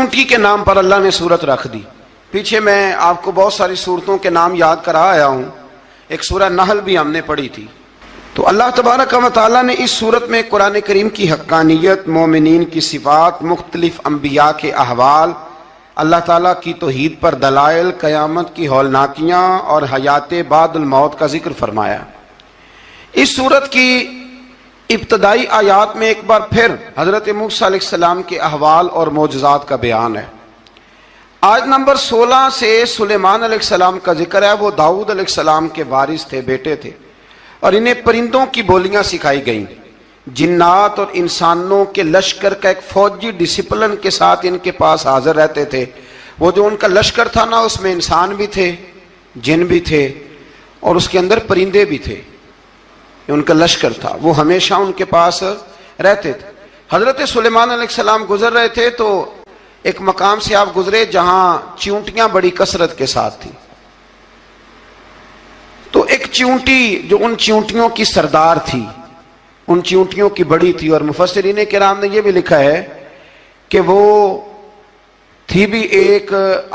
چونٹی کے نام پر اللہ نے سورت رکھ دی. پیچھے میں آپ کو بہت ساری سورتوں کے نام یاد کرا آیا ہوں. ایک سورہ نحل بھی ہم نے پڑھی تھی. تو اللہ تبارک و تعالیٰ نے اس سورت میں قرآن کریم کی حقانیت، مومنین کی صفات، مختلف انبیاء کے احوال، اللہ تعالیٰ کی توحید پر دلائل، قیامت کی ہولناکیاں اور حیات بعد الموت کا ذکر فرمایا. اس سورت کی ابتدائی آیات میں ایک بار پھر حضرت موسیٰ علیہ السلام کے احوال اور معجزات کا بیان ہے. آیت نمبر 16 سے سلیمان علیہ السلام کا ذکر ہے. وہ داؤد علیہ السلام کے وارث تھے، بیٹے تھے، اور انہیں پرندوں کی بولیاں سکھائی گئیں. جنات اور انسانوں کے لشکر کا ایک فوجی ڈسپلن کے ساتھ ان کے پاس حاضر رہتے تھے. وہ جو ان کا لشکر تھا نا، اس میں انسان بھی تھے، جن بھی تھے، اور اس کے اندر پرندے بھی تھے. ان کا لشکر تھا، وہ ہمیشہ ان کے پاس رہتے تھے. حضرت سلیمان علیہ السلام گزر رہے تھے تو ایک مقام سے آپ گزرے جہاں چیونٹیاں بڑی کثرت کے ساتھ تھیں. تو ایک چیونٹی جو ان چیونٹیوں کی سردار تھی، ان چیونٹیوں کی بڑی تھی، اور مفسرین کرام نے یہ بھی لکھا ہے کہ وہ تھی بھی ایک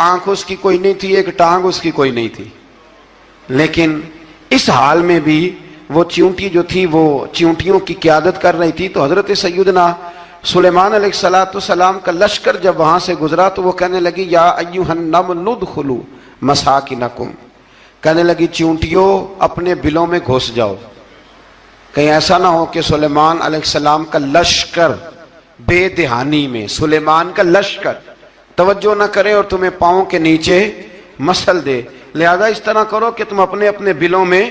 آنکھ اس کی کوئی نہیں تھی، ایک ٹانگ اس کی کوئی نہیں تھی، لیکن اس حال میں بھی وہ چیونٹی جو تھی وہ چیونٹیوں کی قیادت کر رہی تھی. تو حضرت سیدنا سلیمان علیہ السلام کا لشکر جب وہاں سے گزرا تو وہ کہنے لگی یا ایھا النمل ادخلوا مساکنکم، کہنے لگی چیونٹیوں اپنے بلوں میں گھس جاؤ، کہیں ایسا نہ ہو کہ سلیمان علیہ السلام کا لشکر بے دہانی میں سلیمان کا لشکر توجہ نہ کرے اور تمہیں پاؤں کے نیچے مسل دے. لہذا اس طرح کرو کہ تم اپنے اپنے بلوں میں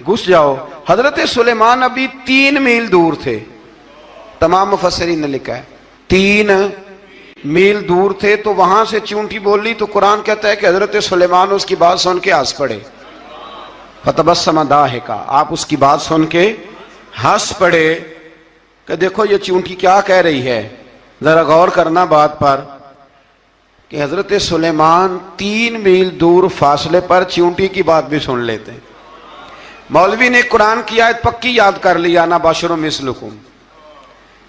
گھس جاؤ. حضرت سلیمان ابھی 3 میل دور تھے. تمام مفسرین نے لکھا ہے 3 میل دور تھے. تو وہاں سے چیونٹی بولی تو قرآن کہتا ہے کہ حضرت سلیمان اس کی بات سن کے ہنس پڑے. فتبسم ضاحکا، آپ اس کی بات سن کے ہنس پڑے کہ دیکھو یہ چیونٹی کیا کہہ رہی ہے. ذرا غور کرنا بات پر کہ حضرت سلیمان 3 میل دور فاصلے پر چیونٹی کی بات بھی سن لیتے. مولوی نے قرآن کی آیت پکی یاد کر لی، انا بشر مثلکم،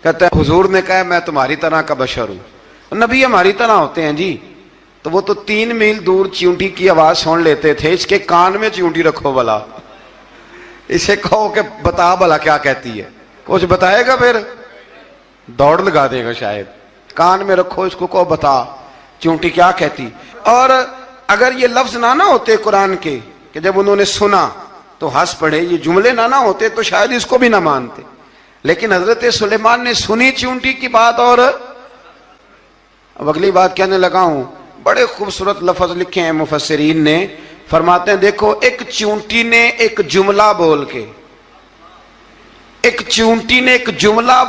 کہتا ہے حضور نے کہا میں تمہاری طرح کا بشر ہوں. نبی ہماری طرح ہوتے ہیں جی. تو وہ تو 3 میل دور چیونٹی کی آواز سن لیتے تھے. اس کے کان میں چیونٹی رکھو بلا، اسے کہو کہ بتا بلا کیا کہتی ہے. کچھ بتائے گا پھر دوڑ لگا دے گا شاید. کان میں رکھو اس کو، کہو بتا چیونٹی کیا کہتی. اور اگر یہ لفظ نہ ہوتے قرآن کے کہ جب انہوں نے سنا تو ہنس پڑے، یہ جملے نہ ہوتے تو شاید اس کو بھی نہ مانتے. لیکن حضرت سلیمان نے سنی چیونٹی کی بات. اور اب اگلی بات کہنے لگا ہوں، بڑے خوبصورت لفظ لکھے ہیں مفسرین نے. فرماتے ہیں دیکھو ایک چیونٹی نے ایک جملہ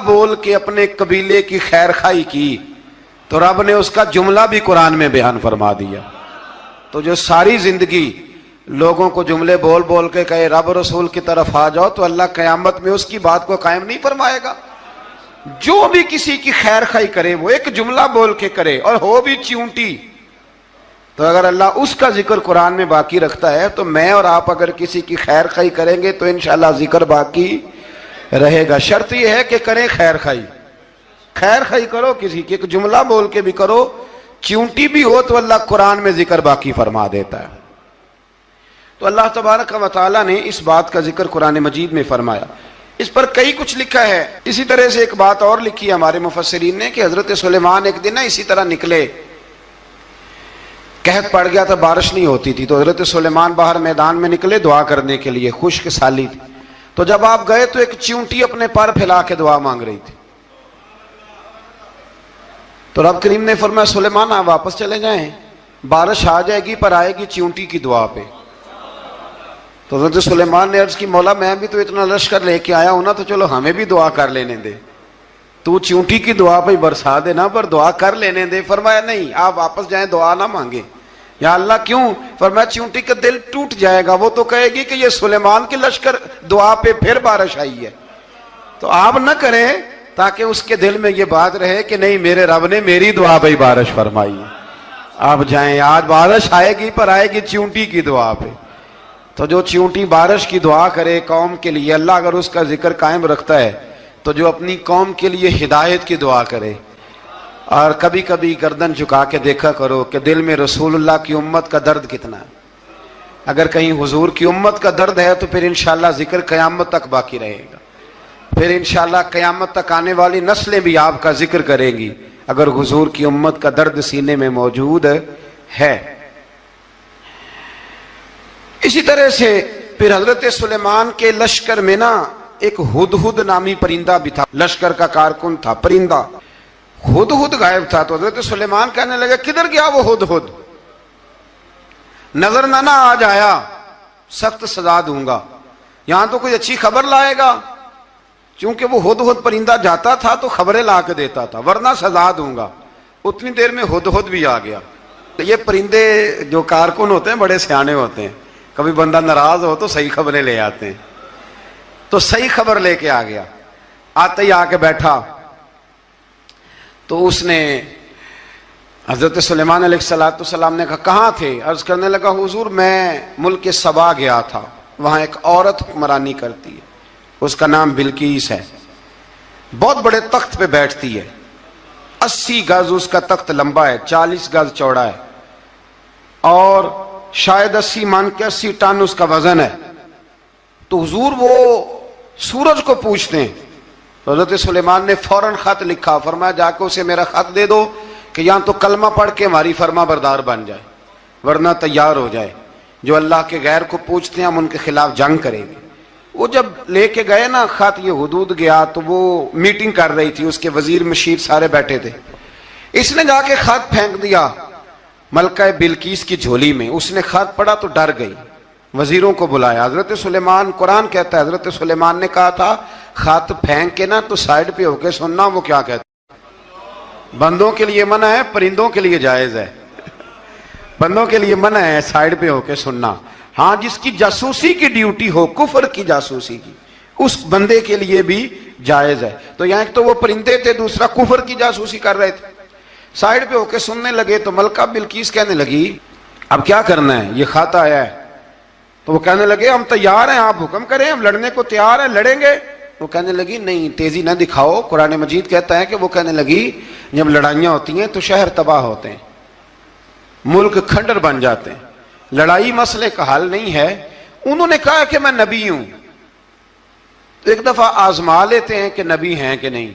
بول کے اپنے قبیلے کی خیر خواہی کی تو رب نے اس کا جملہ بھی قرآن میں بیان فرما دیا. تو جو ساری زندگی لوگوں کو جملے بول بول کے کہے رب رسول کی طرف آ جاؤ، تو اللہ قیامت میں اس کی بات کو قائم نہیں فرمائے گا. جو بھی کسی کی خیر خواہی کرے وہ ایک جملہ بول کے کرے، اور ہو بھی چیونٹی. تو اگر اللہ اس کا ذکر قرآن میں باقی رکھتا ہے تو میں اور آپ اگر کسی کی خیر خواہی کریں گے تو انشاءاللہ ذکر باقی رہے گا. شرط یہ ہے کہ کریں خیر خواہی کرو کسی کی، ایک جملہ بول کے بھی کرو، چیونٹی بھی ہو تو اللہ قرآن میں ذکر باقی فرما دیتا ہے. تو اللہ تبارک و تعالیٰ نے اس بات کا ذکر قرآن مجید میں فرمایا. اس پر کئی کچھ لکھا ہے. اسی طرح سے ایک بات اور لکھی ہے ہمارے مفسرین نے کہ حضرت سلیمان ایک دن اسی طرح نکلے، قحط پڑ گیا تھا، بارش نہیں ہوتی تھی. تو حضرت سلیمان باہر میدان میں نکلے دعا کرنے کے لیے، خشک سالی تھی. تو جب آپ گئے تو ایک چیونٹی اپنے پر پھیلا کے دعا مانگ رہی تھی. تو رب کریم نے فرمایا سلیمان آپ واپس چلے جائیں، بارش آ جائے گی پر آئے گی چیونٹی کی دعا پہ. تو حضرت سلیمان نے عرض کی مولا میں بھی تو اتنا لشکر لے کے آیا ہوں نا، تو چلو ہمیں بھی دعا کر لینے دے، تو چیونٹی کی دعا پہ برسا دینا پر دعا کر لینے دے. فرمایا نہیں آپ واپس جائیں، دعا نہ مانگیں. یا اللہ کیوں؟ فرمایا چیونٹی کا دل ٹوٹ جائے گا، وہ تو کہے گی کہ یہ سلیمان کے لشکر دعا پہ پھر بارش آئی ہے. تو آپ نہ کریں تاکہ اس کے دل میں یہ بات رہے کہ نہیں میرے رب نے میری دعا پہ بارش فرمائی ہے. آپ جائیں، آج بارش آئے گی پر آئے گی چیونٹی کی دعا پہ. تو جو چیونٹی بارش کی دعا کرے قوم کے لیے، اللہ اگر اس کا ذکر قائم رکھتا ہے تو جو اپنی قوم کے لیے ہدایت کی دعا کرے، اور کبھی کبھی گردن جھکا کے دیکھا کرو کہ دل میں رسول اللہ کی امت کا درد کتنا ہے. اگر کہیں حضور کی امت کا درد ہے تو پھر انشاءاللہ ذکر قیامت تک باقی رہے گا. پھر انشاءاللہ قیامت تک آنے والی نسلیں بھی آپ کا ذکر کریں گی اگر حضور کی امت کا درد سینے میں موجود ہے. اسی طرح سے پھر حضرت سلیمان کے لشکر میں نا ایک ہدہد نامی پرندہ بھی تھا. لشکر کا کارکن تھا پرندہ. ہدہد غائب تھا تو حضرت سلیمان کہنے لگے کدھر گیا وہ ہدہد؟ نظر نہ آ جایا سخت سزا دوں گا. یہاں تو کوئی اچھی خبر لائے گا. چونکہ وہ ہدہد پرندہ جاتا تھا تو خبریں لا کے دیتا تھا ورنہ سزا دوں گا. اتنی دیر میں ہدہد بھی آ گیا. یہ پرندے جو کارکن ہوتے ہیں بڑے سیانے ہوتے ہیں. کبھی بندہ ناراض ہو تو صحیح خبریں لے آتے ہیں. تو صحیح خبر لے کے آ گیا. آتے ہی آ کے بیٹھا تو اس نے حضرت سلیمان علیہ السلام نے کہا کہاں تھے؟ عرض کرنے لگا حضور میں ملک سبا گیا تھا. وہاں ایک عورت حکمرانی کرتی ہے, اس کا نام بلقیس ہے. بہت بڑے تخت پہ بیٹھتی ہے. 80 گز اس کا تخت لمبا ہے, 40 گز چوڑا ہے, اور شاید 80 من کے 80 ٹن اس کا وزن ہے. تو حضور وہ سورج کو پوچھتے ہیں. تو حضرت سلیمان نے فوراً خط لکھا, فرمایا جا کے اسے میرا خط دے دو کہ یہاں تو کلمہ پڑھ کے ہماری فرما بردار بن جائے ورنہ تیار ہو جائے. جو اللہ کے غیر کو پوچھتے ہیں ہم ان کے خلاف جنگ کریں گے. وہ جب لے کے گئے نا خط, یہ حدود گیا تو وہ میٹنگ کر رہی تھی, اس کے وزیر مشیر سارے بیٹھے تھے. اس نے جا کے خط پھینک دیا ملکہ بلقیس کی جھولی میں. اس نے خط پڑھا تو ڈر گئی, وزیروں کو بلایا. حضرت سلیمان, قرآن کہتا ہے حضرت سلیمان نے کہا تھا خط پھینک کے نا تو سائڈ پہ ہو کے سننا وہ کیا کہتا. بندوں کے لیے منع ہے, پرندوں کے لیے جائز ہے. بندوں کے لیے منع ہے سائڈ پہ ہو کے سننا. ہاں جس کی جاسوسی کی ڈیوٹی ہو, کفر کی جاسوسی کی, اس بندے کے لیے بھی جائز ہے. تو یہاں ایک تو وہ پرندے تھے, دوسرا کفر کی جاسوسی کر رہے تھے. سائڈ پہ ہو کے سننے لگے تو ملکہ بلقیس کہنے لگی اب کیا کرنا ہے, یہ خط آیا ہے. تو وہ کہنے لگے ہم تیار ہیں, آپ حکم کریں, ہم لڑنے کو تیار ہیں, لڑیں گے. وہ کہنے لگی نہیں تیزی نہ دکھاؤ. قرآن مجید کہتا ہے کہ وہ کہنے لگی جب لڑائیاں ہوتی ہیں تو شہر تباہ ہوتے ہیں, ملک کھنڈر بن جاتے ہیں. لڑائی مسئلے کا حل نہیں ہے. انہوں نے کہا کہ میں نبی ہوں. تو ایک دفعہ آزما لیتے ہیں کہ نبی ہیں کہ نہیں.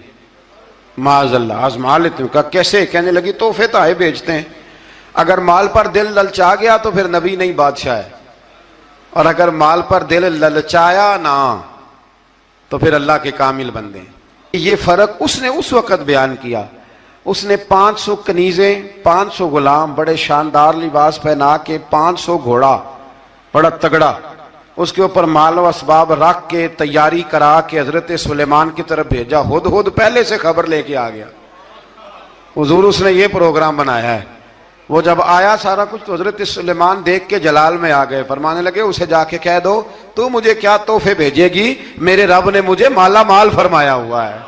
معاذ اللہ آزما لیتے ہیں. کہا کیسے؟ کہنے لگی تحفے تحائف بھیجتے ہیں. اگر مال پر دل للچا گیا تو پھر نبی نہیں بادشاہ ہے, اور اگر مال پر دل للچایا نہ تو پھر اللہ کے کامل بندے ہیں. یہ فرق اس نے اس وقت بیان کیا. اس نے 500 کنیزیں, 500 غلام بڑے شاندار لباس پہنا کے, 500 گھوڑا بڑا تگڑا, اس کے اوپر مال و اسباب رکھ کے تیاری کرا کے حضرت سلیمان کی طرف بھیجا. ہدہد پہلے سے خبر لے کے آ گیا. حضور اس نے یہ پروگرام بنایا ہے. وہ جب آیا سارا کچھ تو حضرت سلیمان دیکھ کے جلال میں آ گئے. فرمانے لگے اسے جا کے کہہ دو تو مجھے کیا تحفے بھیجے گی, میرے رب نے مجھے مالا مال فرمایا ہوا ہے,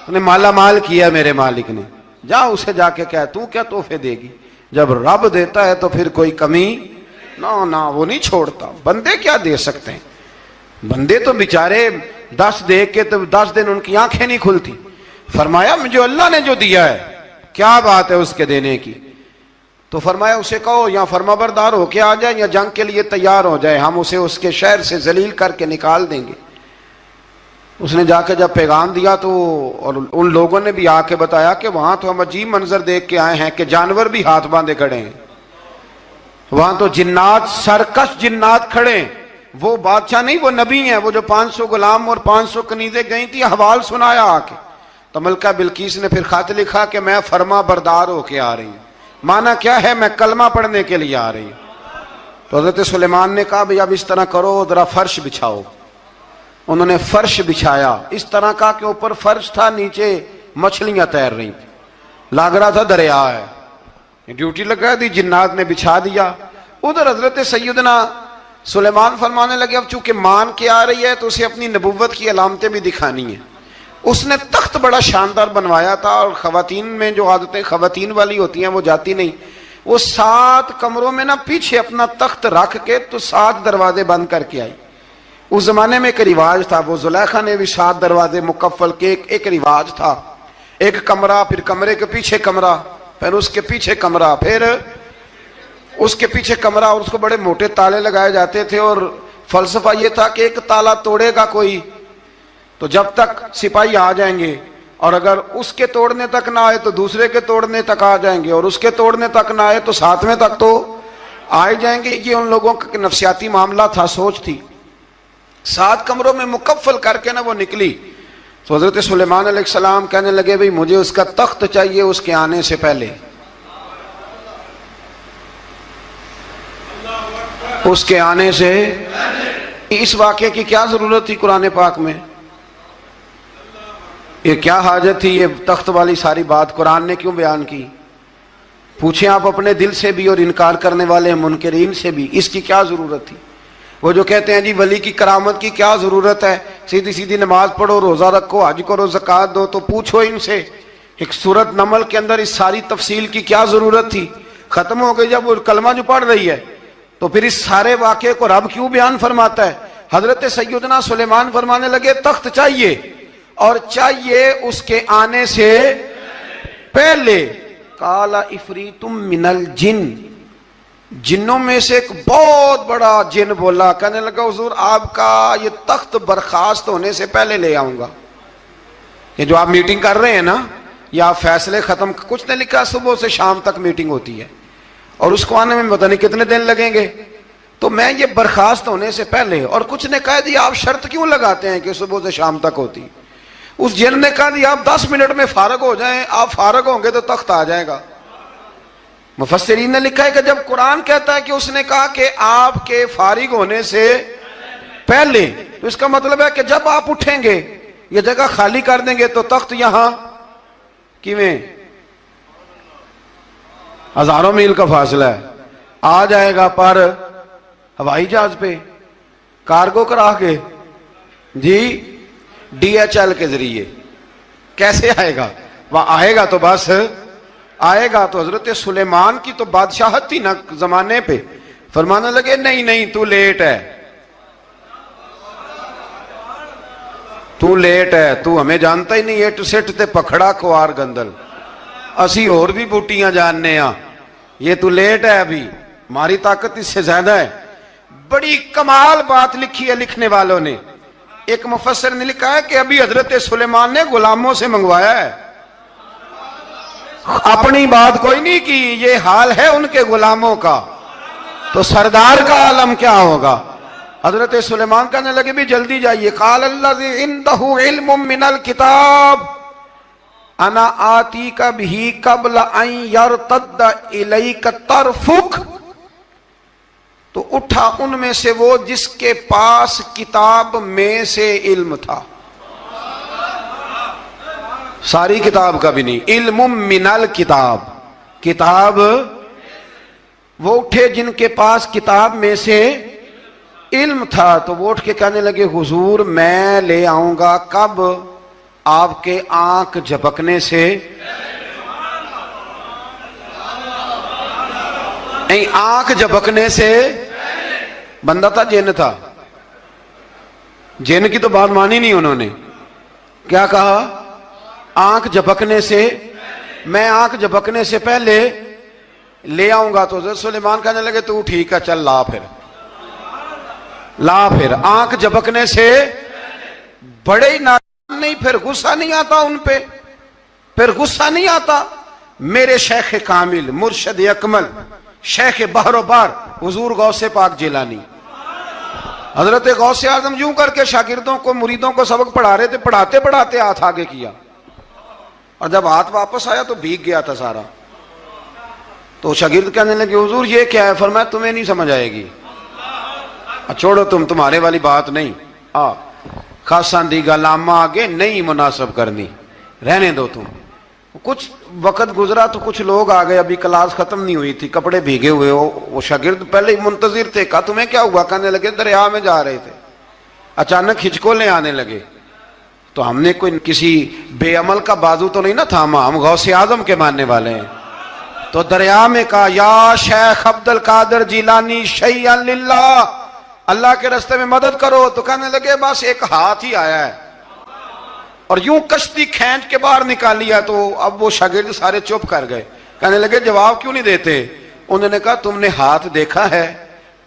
نے مالا مال کیا میرے مالک نے. جا اسے جا کے کہہ تو کیا تحفے دے گی. جب رب دیتا ہے تو پھر کوئی کمی نہ وہ نہیں چھوڑتا. بندے کیا دے سکتے ہیں, بندے تو بیچارے 10 دے کے تو 10 دن ان کی آنکھیں نہیں کھلتی. فرمایا مجھے اللہ نے جو دیا ہے کیا بات ہے اس کے دینے کی. تو فرمایا اسے کہو یا فرما بردار ہو کے آ جائے یا جنگ کے لیے تیار ہو جائے, ہم اسے اس کے شہر سے ذلیل کر کے نکال دیں گے. اس نے جا کے جب پیغام دیا تو اور ان لوگوں نے بھی آ کے بتایا کہ وہاں تو ہم عجیب منظر دیکھ کے آئے ہیں کہ جانور بھی ہاتھ باندھے کھڑے ہیں, وہاں تو جنات, سرکش جنات کھڑے ہیں. وہ بادشاہ نہیں, وہ نبی ہیں. وہ جو 500 غلام اور 500 کنیزیں گئی تھی حوال سنایا آ کے. تو ملکہ بلقیس نے پھر خط لکھا کہ میں فرما بردار ہو کے آ رہی ہوں. مانا کیا ہے, میں کلمہ پڑھنے کے لیے آ رہی ہوں. تو حضرت سلیمان نے کہا بھئی اب اس طرح کرو, ذرا فرش بچھاؤ. انہوں نے فرش بچھایا اس طرح کا کہ اوپر فرش تھا, نیچے مچھلیاں تیر رہی تھیں, لگ رہا تھا دریا ہے. ڈیوٹی لگا دی, جنات نے بچھا دیا. ادھر حضرت سیدنا سلیمان فرمانے لگے اب چونکہ مان کے آ رہی ہے تو اسے اپنی نبوت کی علامتیں بھی دکھانی ہیں. اس نے تخت بڑا شاندار بنوایا تھا, اور خواتین میں جو عادتیں خواتین والی ہوتی ہیں وہ جاتی نہیں. وہ 7 کمروں میں نا پیچھے اپنا تخت رکھ کے تو 7 دروازے بند کر کے آئی. اس زمانے میں ایک رواج تھا, وہ زلیخا نے بھی 7 دروازے مکفل کے, ایک رواج تھا. ایک کمرہ، پھر کمرے کے پیچھے کمرہ، پھر اس کے پیچھے کمرہ، پھر اس کے پیچھے کمرہ، اور اس کو بڑے موٹے تالے لگائے جاتے تھے، اور فلسفہ یہ تھا کہ ایک تالا توڑے گا کوئی تو جب تک سپاہی آ جائیں گے، اور اگر اس کے توڑنے تک نہ آئے تو دوسرے کے توڑنے تک آ جائیں گے، اور اس کے توڑنے تک نہ آئے تو ساتویں تک تو آئے جائیں گے۔ یہ ان لوگوں کا نفسیاتی معاملہ تھا، سوچ تھی۔ 7 کمروں میں مکفل کر کے وہ نکلی تو حضرت سلیمان علیہ السلام کہنے لگے بھئی مجھے اس کا تخت چاہیے اس کے آنے سے پہلے۔ اس کے آنے سے اس واقعے کی کیا ضرورت تھی قرآن پاک میں؟ یہ کیا حاجت تھی یہ تخت والی ساری بات قرآن نے کیوں بیان کی؟ پوچھیں آپ اپنے دل سے بھی اور انکار کرنے والے منکرین سے بھی، اس کی کیا ضرورت تھی؟ وہ جو کہتے ہیں جی ولی کی کرامت کی کیا ضرورت ہے، سیدھی سیدھی نماز پڑھو، روزہ رکھو، حج کرو، زکوٰۃ دو، تو پوچھو ان سے ایک سورت نمل کے اندر اس ساری تفصیل کی کیا ضرورت تھی؟ ختم ہو گئی جب وہ کلمہ جو پڑھ رہی ہے، تو پھر اس سارے واقعے کو رب کیوں بیان فرماتا ہے؟ حضرت سیدنا سلیمان فرمانے لگے تخت چاہیے، اور چاہیے اس کے آنے سے پہلے۔ قال عفریت من الجن، جنوں میں سے ایک بہت بڑا جن بولا، کہنے لگا حضور آپ کا یہ تخت برخاست ہونے سے پہلے لے آؤں گا۔ یہ جو آپ میٹنگ کر رہے ہیں نا، یا آپ فیصلے ختم، کچھ نے لکھا صبح سے شام تک میٹنگ ہوتی ہے اور اس کو آنے میں پتہ نہیں کتنے دن لگیں گے، تو میں یہ برخاست ہونے سے پہلے، اور کچھ نے کہا دی آپ شرط کیوں لگاتے ہیں کہ صبح سے شام تک ہوتی؟ اس جن نے کہا دی آپ 10 منٹ میں فارغ ہو جائیں، آپ فارغ ہوں گے تو تخت آ جائے گا۔ مفسرین نے لکھا ہے کہ جب قرآن کہتا ہے کہ اس نے کہا کہ آپ کے فارغ ہونے سے پہلے، تو اس کا مطلب ہے کہ جب آپ اٹھیں گے، یہ جگہ خالی کر دیں گے تو تخت یہاں کیویں ہزاروں میل کا فاصلہ ہے آ جائے گا، پر ہوائی جہاز پہ کارگو کرا کے، جی DHL کے ذریعے کیسے آئے گا؟ وہ آئے گا تو بس آئے گا۔ تو حضرت سلیمان کی تو بادشاہت تھی نا زمانے پہ، فرمانے لگے نہیں نہیں تو لیٹ ہے، تو لیٹ ہے، تو ہمیں جانتا ہی نہیں، ایٹ سٹ تے پکھڑا کوار گندل، اسی اور بھی بوٹیاں جاننے ہاں، یہ تو لیٹ ہے، ابھی ہماری طاقت اس سے زیادہ ہے۔ بڑی کمال بات لکھی ہے لکھنے والوں نے۔ ایک مفسر نے لکھا ہے کہ ابھی حضرت سلیمان نے غلاموں سے منگوایا ہے، اپنی بات کوئی نہیں کی، یہ حال ہے ان کے غلاموں کا، تو سردار کا عالم کیا ہوگا؟ حضرت سلیمان کہنے لگے بھی جلدی جائیے۔ قال الذی عنده علم من الکتاب انا آتیک بہ قبل ان یرتد الیک طرفک، تو اٹھا ان میں سے وہ جس کے پاس کتاب میں سے علم تھا، ساری کتاب کا بھی نہیں، علم من الکتاب، کتاب، وہ اٹھے جن کے پاس کتاب میں سے علم تھا، تو وہ اٹھ کے کہنے لگے حضور میں لے آؤں گا، کب؟ آپ کے آنکھ جھپکنے سے، آنکھ جھپکنے سے، بندہ تھا جن تھا، جن کی تو بات مانی نہیں انہوں نے، کیا کہا؟ آنکھ جھپکنے سے، میں آنکھ جھپکنے سے پہلے لے آؤں گا۔ تو حضرت سلیمان کہنے لگے تو ٹھیک ہے چل لا، پھر لا، پھر آنکھ جھپکنے سے بڑے ہی نہیں، پھر غصہ نہیں آتا ان پہ، پھر غصہ نہیں آتا۔ میرے شیخ کامل، مرشد اکمل، شیخ بحر و بار، حضور غوث پاک جیلانی، حضرت غوث اعظم یوں کر کے شاگردوں کو، مریدوں کو سبق پڑھا رہے تھے، پڑھاتے پڑھاتے ہاتھ آگے کیا، اور جب ہاتھ واپس آیا تو بھیگ گیا تھا سارا۔ تو شاگرد کہنے لگے حضور یہ کیا ہے؟ فرمایا تمہیں نہیں سمجھ آئے گی، چھوڑو تمہارے والی بات نہیں، خاصاں دی گل آما آگے نہیں مناسب کرنی، رہنے دو تم۔ کچھ وقت گزرا تو کچھ لوگ آ گئے، ابھی کلاس ختم نہیں ہوئی تھی، کپڑے بھیگے ہوئے ہو، وہ شاگرد پہلے ہی منتظر تھے، کہا تمہیں کیا ہوا؟ کہنے لگے دریا میں جا رہے تھے، اچانک ہچکولیں آنے لگے، تو ہم نے کوئی کسی بے عمل کا بازو تو نہیں نہ تھاما، ہم غوث اعظم کے ماننے والے ہیں، تو دریا میں کہا یا شیخ عبد القادر جیلانی شیئا للہ، اللہ کے راستے میں مدد کرو، تو کہنے لگے بس ایک ہاتھ ہی آیا ہے، اور یوں کشتی کھینچ کے باہر نکالی ہے. تو اب وہ شاگرد سارے چپ کر گئے, کہنے لگے جواب کیوں نہیں دیتے؟ انہوں نے کہا تم نے ہاتھ دیکھا ہے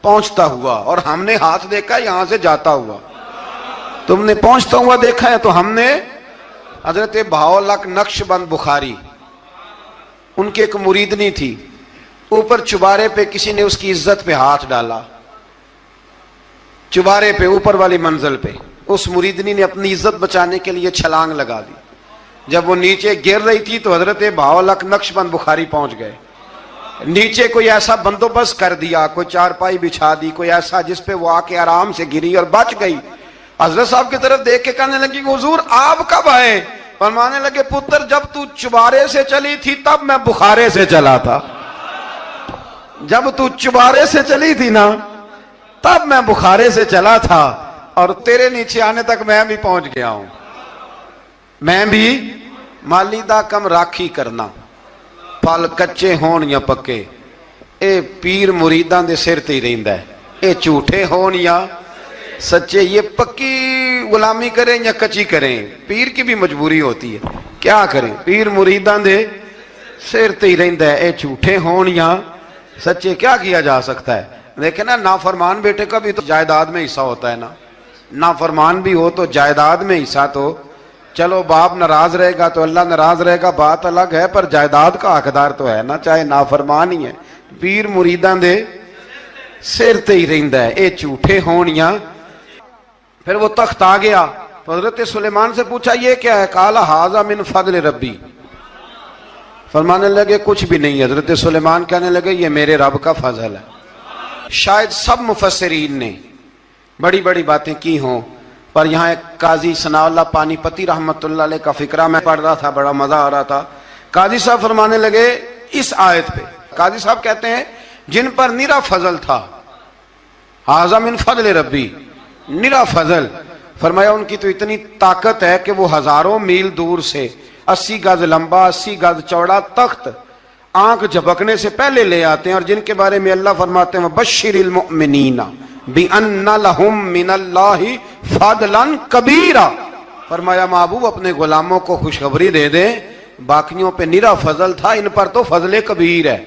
پہنچتا ہوا, اور ہم نے ہاتھ دیکھا یہاں سے جاتا ہوا. تم نے پہنچتا ہوا دیکھا ہے تو ہم نے. حضرت بہاؤالحق نقشبند بخاری, ان کی ایک مریدنی تھی, اوپر چبارے پہ کسی نے اس کی عزت پہ ہاتھ ڈالا, چبارے پہ اوپر والی منزل پہ. اس مریدنی نے اپنی عزت بچانے کے لیے چھلانگ لگا دی. جب وہ نیچے گر رہی تھی تو حضرت بہاؤالحق نقشبند بخاری پہنچ گئے. نیچے کوئی ایسا بندوبست کر دیا, کوئی چارپائی بچھا دی, کوئی ایسا جس پہ وہ آ کے آرام سے گری اور بچ گئی. حضرت صاحب کی طرف دیکھ کے کہنے لگی حضور آپ کب آئے؟ فرمانے لگے پتر جب تو چبارے سے چلی تھی تب میں بخارے سے چلا تھا. جب تو چبارے سے چلی تھی نا تب میں بخارے سے چلا تھا, اور تیرے نیچے آنے تک میں بھی پہنچ گیا ہوں. میں بھی مالی دا کم راکھی کرنا, پھل کچے ہون یا پکے, اے پیر مریداں دے سر تے ہی رہندا ہے. اے جھوٹے ہون یا سچے, یہ پکی غلامی کریں یا کچی کریں, پیر کی بھی مجبوری ہوتی ہے. کیا کریں, پیر مریداں دے سر تے ہی رہندا ہے. اے جھوٹے ہون یا سچے, کیا کیا جا سکتا ہے؟ لیکن نا نافرمان بیٹے کا بھی تو جائیداد میں حصہ ہوتا ہے نا. نافرمان بھی ہو تو جائیداد میں حصہ, تو چلو باپ ناراض رہے گا تو اللہ ناراض رہے گا, بات الگ ہے, پر جائیداد کا حقدار تو ہے نا, چاہے نافرمان ہی ہے. پیر مریداں دے سر تے ہی رہندا ہے. اے جھوٹے ہون یا. پھر وہ تخت آ گیا تو حضرت سلیمان سے پوچھا یہ کیا ہے؟ قال ھذا من فضل ربی. فرمانے لگے کچھ بھی نہیں. حضرت سلیمان کہنے لگے یہ میرے رب کا فضل ہے. شاید سب مفسرین نے بڑی بڑی باتیں کی ہوں, پر یہاں ایک قاضی ثناء اللہ پانی پتی رحمت اللہ علیہ کا فقرہ میں پڑھ رہا تھا, بڑا مزہ آ رہا تھا. قاضی صاحب فرمانے لگے اس آیت پہ, قاضی صاحب کہتے ہیں جن پر نرا فضل تھا, ھذا من فضل ربی, نرا فضل. فرمایا ان کی تو اتنی طاقت ہے کہ وہ ہزاروں میل دور سے 80 گز لمبا 80 گز چوڑا تخت آنکھ جھپکنے سے پہلے لے آتے ہیں, اور جن کے بارے میں اللہ فرماتے ہیں بشر المؤمنین بِأَنَّ لَهُم مِّنَ اللَّهِ فَضْلًا كَبِيرًا. فرمایا محبوب اپنے غلاموں کو خوشخبری دے دیں, باقیوں پہ نرا فضل تھا, ان پر تو فضل کبیر ہے,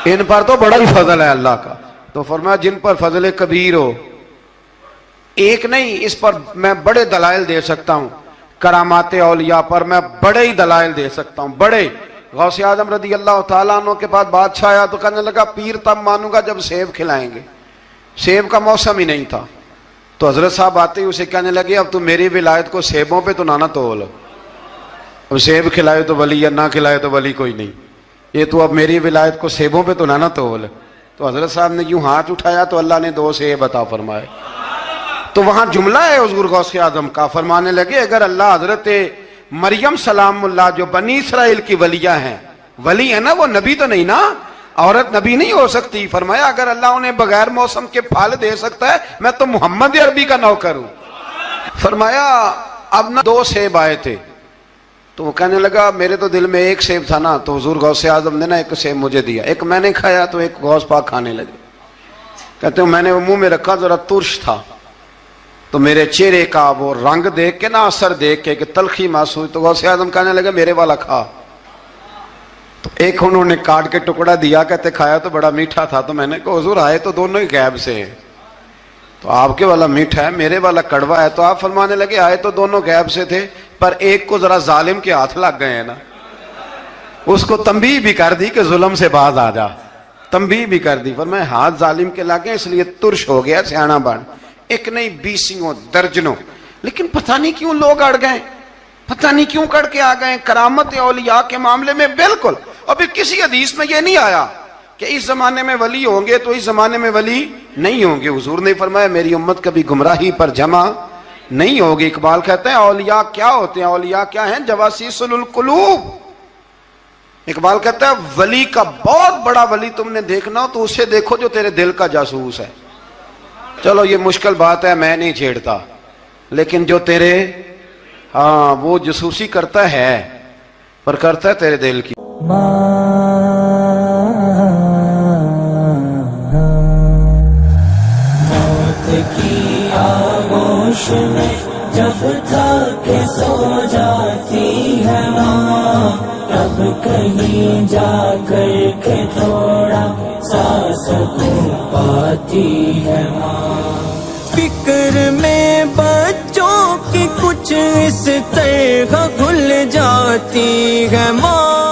ان پر تو بڑا ہی فضل ہے اللہ کا. تو فرمایا جن پر فضل کبیر ہو, ایک نہیں, اس پر میں بڑے دلائل دے سکتا ہوں. کرامات اولیاء پر میں بڑے ہی دلائل دے سکتا ہوں, بڑے. غوث اعظم رضی اللہ تعالیٰ عنہ کے بعد بادشاہ آیا تو کہنے لگا پیر تب مانوں گا جب سیب کھلائیں گے. سیب کا موسم ہی نہیں تھا. تو حضرت صاحب آتے ہی اسے کہنے لگے اب تو میری ولایت کو سیبوں پہ تو نہ تول, اب سیب کھلائے تو ولی یا نہ کھلائے تو ولی کوئی نہیں, یہ تو اب میری ولایت کو سیبوں پہ تو نہ تول. تو حضرت صاحب نے یوں ہاتھ اٹھایا تو اللہ نے 2 سیب عطا فرمائے. تو وہاں جملہ ہے حضور غوث اعظم کا, فرمانے لگے اگر اللہ حضرت مریم سلام اللہ جو بنی اسرائیل کی ولیہ ہیں, ولی ہے نا, وہ نبی تو نہیں نا, عورت نبی نہیں ہو سکتی. فرمایا اگر اللہ انہیں بغیر موسم کے پھل دے سکتا ہے, میں تو محمد عربی کا نوکر ہوں. فرمایا اب نہ 2 سیب آئے تھے, تو وہ کہنے لگا میرے تو دل میں 1 سیب تھا نا, تو حضور غوث اعظم نے نا 1 سیب مجھے دیا, 1 میں نے کھایا تو 1 غوث پاک کھانے لگے. کہتے ہیں میں نے وہ منہ میں رکھا, ذرا ترش تھا, تو میرے چہرے کا وہ رنگ دیکھ کے نا, اثر دیکھ کے کہ تلخی محسوس, تو غوث اعظم کہنے لگے میرے والا کھا. تو 1 انہوں نے کاٹ کے ٹکڑا دیا, کہتے کھایا تو بڑا میٹھا تھا. تو میں نے کہا حضور آئے تو دونوں ہی غیب سے ہیں, تو آپ کے والا میٹھا ہے میرے والا کڑوا ہے. تو آپ فرمانے لگے آئے تو دونوں غیب سے تھے, پر ایک کو ذرا ظالم کے ہاتھ لگ گئے ہیں نا, اس کو تنبیہ بھی کر دی کہ ظلم سے باز آ جا, تنبیہ بھی کر دی. فرمایا ہاتھ ظالم کے لگے اس لیے ترش ہو گیا, سیانا بن. 1 نہیں 20 درجنوں. لیکن پتہ نہیں کیوں لوگ اڑ گئے, پتہ نہیں کیوں کڑ کے آ گئے کرامت اولیاء کے معاملے میں. بالکل, اور پھر کسی حدیث میں یہ نہیں آیا کہ اس زمانے میں ولی ہوں گے تو اس زمانے میں ولی نہیں ہوں گے. حضور نے فرمایا میری امت کبھی گمراہی پر جمع نہیں ہوگی. اقبال کہتے ہیں اولیاء کیا ہوتے ہیں, اولیاء کیا ہیں, جواسیس القلوب. اقبال کہتا ہے ولی کا بہت بڑا ولی تم نے دیکھنا ہو تو اسے دیکھو جو تیرے دل کا جاسوس ہے. چلو یہ مشکل بات ہے, میں نہیں چھیڑتا, لیکن جو تیرے وہ جاسوسی کرتا ہے, پر کرتا ہے تیرے دل کی. موت کی آغوش میں جب تھا کہ سو کے تھوڑا سا سکون پاتی ہے ماں. فکر میں بچوں کی کچھ اس طرح کھل جاتی ہے ماں.